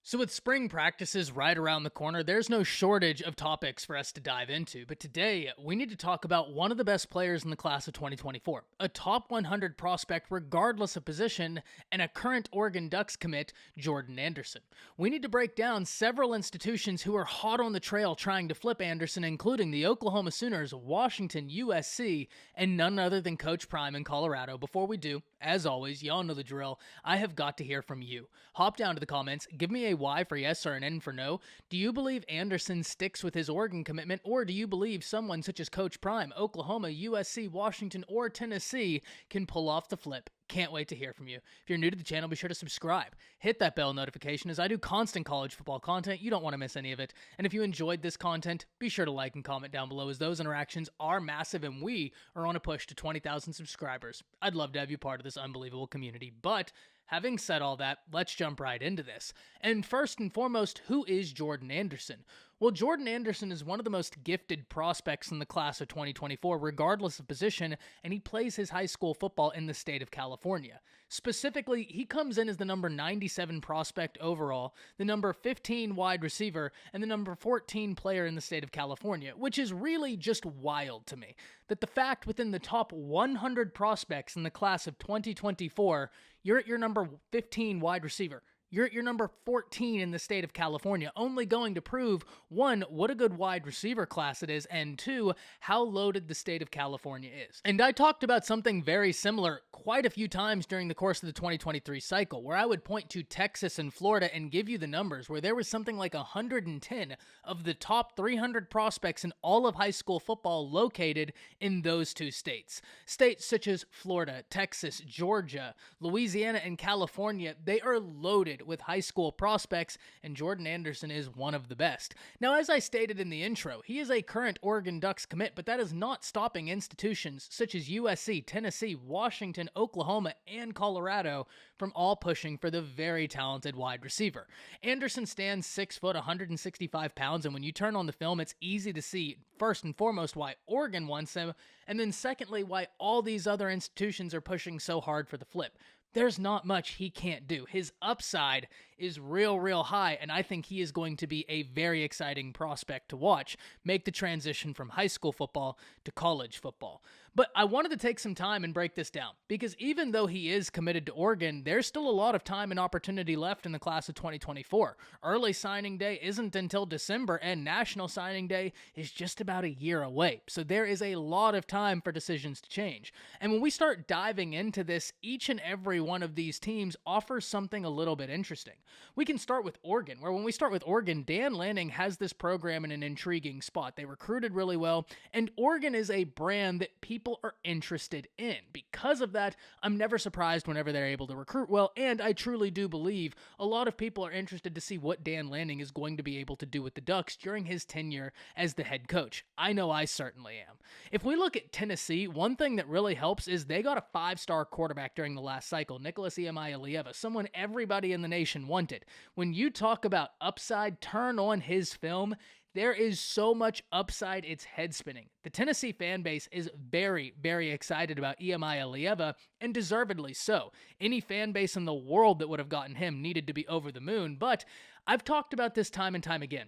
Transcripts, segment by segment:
So, with spring practices right around the corner, there's no shortage of topics for us to dive into. But today, we need to talk about one of the best players in the class of 2024, a top 100 prospect regardless of position, and a current Oregon Ducks commit, Jordan Anderson. We need to break down several institutions who are hot on the trail trying to flip Anderson, including the Oklahoma Sooners, Washington, USC, and none other than Coach Prime in Colorado. Before we do, as always, y'all know the drill. I have got to hear from you. Hop down to the comments, give me a Y for yes or an N for no. Do you believe Anderson sticks with his Oregon commitment, or do you believe someone such as Coach Prime, Oklahoma, USC, Washington, or Tennessee can pull off the flip? Can't wait to hear from you. If you're new to the channel, be sure to subscribe. Hit that bell notification as I do constant college football content. You don't want to miss any of it. And if you enjoyed this content, be sure to like and comment down below as those interactions are massive and we are on a push to 20,000 subscribers. I'd love to have you part of this unbelievable community. But having said all that, let's jump right into this. And first and foremost, who is Jordan Anderson? Well, Jordan Anderson is one of the most gifted prospects in the class of 2024, regardless of position, and he plays his high school football in the state of California. Specifically, he comes in as the number 97 prospect overall, the number 15 wide receiver, and the number 14 player in the state of California, which is really just wild to me. That the fact within the top 100 prospects in the class of 2024, you're at your number 15 wide receiver. You're at your number 14 in the state of California, only going to prove, one, what a good wide receiver class it is, and two, how loaded the state of California is. And I talked about something very similar quite a few times during the course of the 2023 cycle, where I would point to Texas and Florida and give you the numbers, where there was something like 110 of the top 300 prospects in all of high school football located in those two states. States such as Florida, Texas, Georgia, Louisiana, and California, they are loaded with high school prospects, and Jordan Anderson is one of the best. Now, as I stated in the intro, he is a current Oregon Ducks commit, but that is not stopping institutions such as USC, Tennessee, Washington, Oklahoma, and Colorado from all pushing for the very talented wide receiver. Anderson stands 6 foot, 165 pounds, and when you turn on the film, it's easy to see, first and foremost, why Oregon wants him, and then secondly, why all these other institutions are pushing so hard for the flip. There's not much he can't do. His upside is real high, and I think he is going to be a very exciting prospect to watch make the transition from high school football to college football. But I wanted to take some time and break this down, because even though he is committed to Oregon, there's still a lot of time and opportunity left in the class of 2024. Early signing day isn't until December, and National Signing Day is just about a year away. So there is a lot of time for decisions to change. And when we start diving into this, each and every one of these teams offers something a little bit interesting. We can start with Oregon, where when we start with Oregon, Dan Lanning has this program in an intriguing spot. They recruited really well, and Oregon is a brand that people are interested in. Because of that, I'm never surprised whenever they're able to recruit well, and I truly do believe a lot of people are interested to see what Dan Lanning is going to be able to do with the Ducks during his tenure as the head coach. I know I certainly am. If we look at Tennessee, one thing that really helps is they got a 5-star quarterback during the last cycle, Nicholas Iamaleava, someone everybody in the nation wanted. When you talk about upside, turn on his film. There is so much upside, it's head spinning. The Tennessee fan base is very excited about Iamaleava, and deservedly so. Any fan base in the world that would have gotten him needed to be over the moon, but I've talked about this time and time again.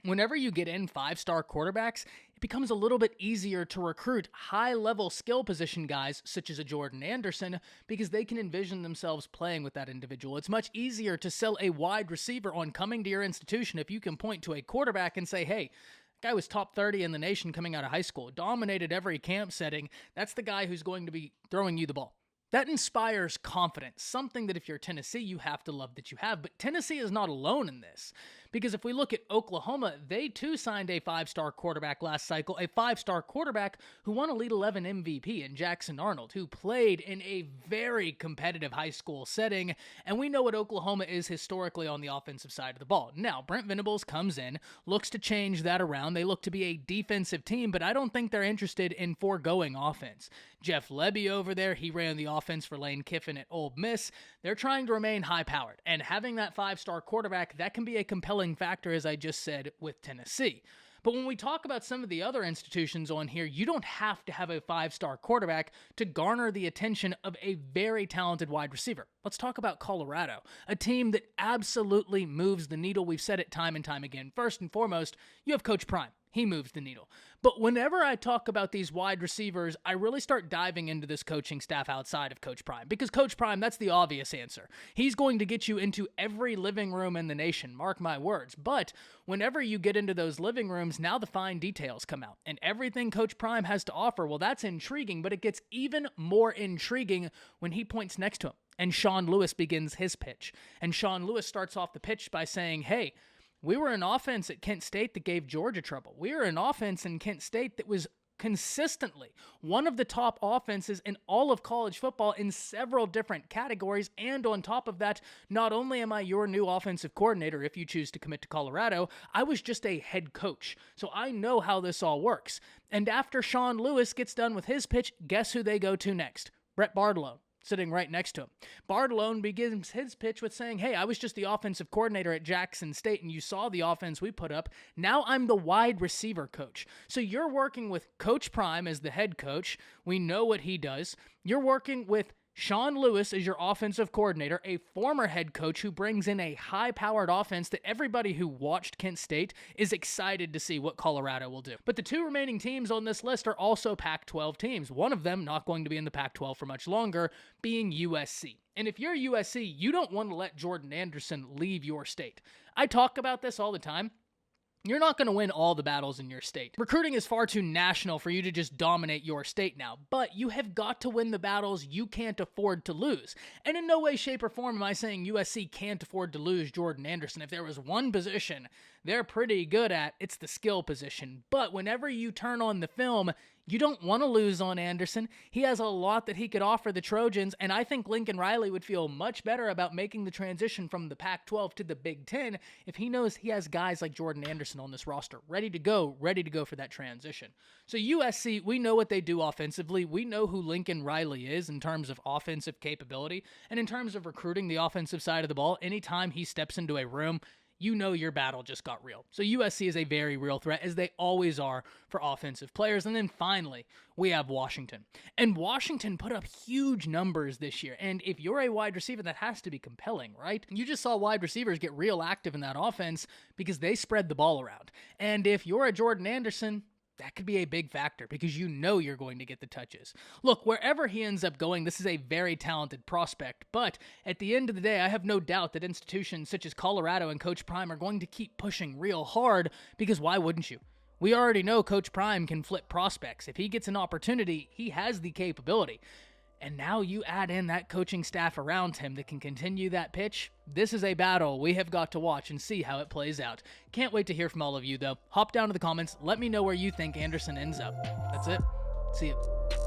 Whenever you get in 5-star quarterbacks, it becomes a little bit easier to recruit high-level skill position guys such as a Jordan Anderson because they can envision themselves playing with that individual. It's much easier to sell a wide receiver on coming to your institution if you can point to a quarterback and say, hey, guy was top 30 in the nation coming out of high school, dominated every camp setting. That's the guy who's going to be throwing you the ball. That inspires confidence, something that if you're Tennessee, you have to love that you have. But Tennessee is not alone in this, because if we look at Oklahoma, they too signed a 5-star quarterback last cycle, a 5-star quarterback who won Elite 11 MVP in Jackson Arnold, who played in a very competitive high school setting, and we know what Oklahoma is historically on the offensive side of the ball. Now, Brent Venables comes in, looks to change that around. They look to be a defensive team, but I don't think they're interested in foregoing offense. Jeff Lebby over there, he ran the offense for Lane Kiffin at Ole Miss. They're trying to remain high-powered, and having that 5-star quarterback, that can be a compelling factor, as I just said, with Tennessee. But when we talk about some of the other institutions on here, you don't have to have a 5-star quarterback to garner the attention of a very talented wide receiver. Let's talk about Colorado, a team that absolutely moves the needle. We've said it time and time again. First and foremost, you have Coach Prime. He moves the needle. But whenever I talk about these wide receivers, I really start diving into this coaching staff outside of Coach Prime. Because Coach Prime, that's the obvious answer. He's going to get you into every living room in the nation, mark my words. But whenever you get into those living rooms, now the fine details come out. And everything Coach Prime has to offer, well, that's intriguing, but it gets even more intriguing when he points next to him. And Sean Lewis begins his pitch. And Sean Lewis starts off the pitch by saying, hey, we were an offense at Kent State that gave Georgia trouble. We were an offense in Kent State that was consistently one of the top offenses in all of college football in several different categories. And on top of that, not only am I your new offensive coordinator if you choose to commit to Colorado, I was just a head coach. So I know how this all works. And after Sean Lewis gets done with his pitch, guess who they go to next? Brett Bartolone, sitting right next to him. Bartolone begins his pitch with saying, hey, I was just the offensive coordinator at Jackson State, and you saw the offense we put up. Now I'm the wide receiver coach. So you're working with Coach Prime as the head coach. We know what he does. You're working with Sean Lewis is your offensive coordinator, a former head coach who brings in a high-powered offense that everybody who watched Kent State is excited to see what Colorado will do. But the two remaining teams on this list are also Pac-12 teams. One of them not going to be in the Pac-12 for much longer, being USC. And if you're USC, you don't want to let Jordan Anderson leave your state. I talk about this all the time. You're not going to win all the battles in your state. Recruiting is far too national for you to just dominate your state now, but you have got to win the battles you can't afford to lose. And in no way, shape, or form am I saying USC can't afford to lose Jordan Anderson. If there was one position they're pretty good at, it's the skill position. But whenever you turn on the film, you don't want to lose on Anderson. He has a lot that he could offer the Trojans, and I think Lincoln Riley would feel much better about making the transition from the Pac-12 to the Big Ten if he knows he has guys like Jordan Anderson on this roster ready to go for that transition. So USC, we know what they do offensively. We know who Lincoln Riley is in terms of offensive capability, and in terms of recruiting the offensive side of the ball, anytime he steps into a room, you know your battle just got real. So USC is a very real threat, as they always are for offensive players. And then finally, we have Washington. And Washington put up huge numbers this year. And if you're a wide receiver, that has to be compelling, right? You just saw wide receivers get real active in that offense because they spread the ball around. And if you're a Jordan Anderson, that could be a big factor because you know you're going to get the touches. Look, wherever he ends up going, this is a very talented prospect, but at the end of the day, I have no doubt that institutions such as Colorado and Coach Prime are going to keep pushing real hard because why wouldn't you? We already know Coach Prime can flip prospects. If he gets an opportunity, he has the capability. And now you add in that coaching staff around him that can continue that pitch. This is a battle we have got to watch and see how it plays out. Can't wait to hear from all of you, though. Hop down to the comments. Let me know where you think Anderson ends up. That's it. See you.